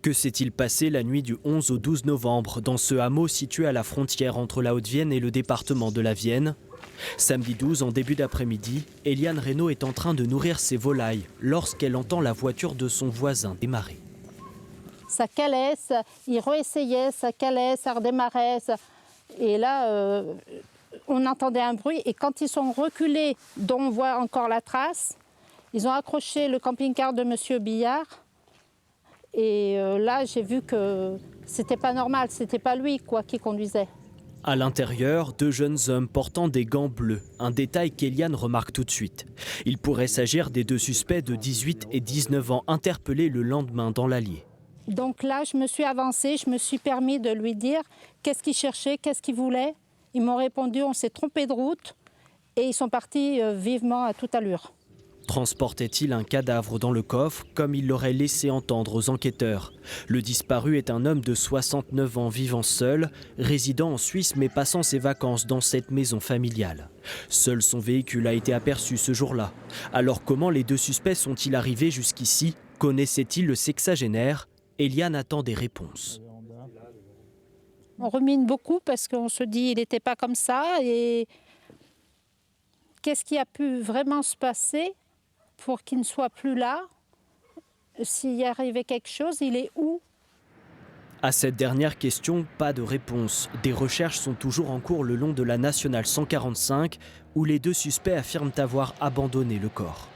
Que s'est-il passé la nuit du 11 au 12 novembre dans ce hameau situé à la frontière entre la Haute-Vienne et le département de la Vienne? Samedi 12, en début d'après-midi, Eliane Reynaud est en train de nourrir ses volailles lorsqu'elle entend la voiture de son voisin démarrer. Ça calait, il réessayait, ça calait, ça redémarrait. Et là, on entendait un bruit. Et quand ils sont reculés, dont on voit encore la trace, ils ont accroché le camping-car de M. Billard. Et là, j'ai vu que c'était pas normal, c'était pas lui qui conduisait. À l'intérieur, deux jeunes hommes portant des gants bleus, un détail qu'Eliane remarque tout de suite. Il pourrait s'agir des deux suspects de 18 et 19 ans interpellés le lendemain dans l'Allier. Donc là, je me suis avancée, je me suis permis de lui dire qu'est-ce qu'il cherchait, qu'est-ce qu'il voulait. Ils m'ont répondu, on s'est trompé de route, et ils sont partis vivement à toute allure. Transportait-il un cadavre dans le coffre, comme il l'aurait laissé entendre aux enquêteurs? Le disparu est un homme de 69 ans vivant seul, résidant en Suisse mais passant ses vacances dans cette maison familiale. Seul son véhicule a été aperçu ce jour-là. Alors comment les deux suspects sont-ils arrivés jusqu'ici? Connaissait-il le sexagénaire? Eliane attend des réponses. On rumine beaucoup parce qu'on se dit il n'était pas comme ça. Et qu'est-ce qui a pu vraiment se passer pour qu'il ne soit plus là? S'il y arrivait quelque chose, il est où? À cette dernière question, pas de réponse. Des recherches sont toujours en cours le long de la nationale 145 où les deux suspects affirment avoir abandonné le corps.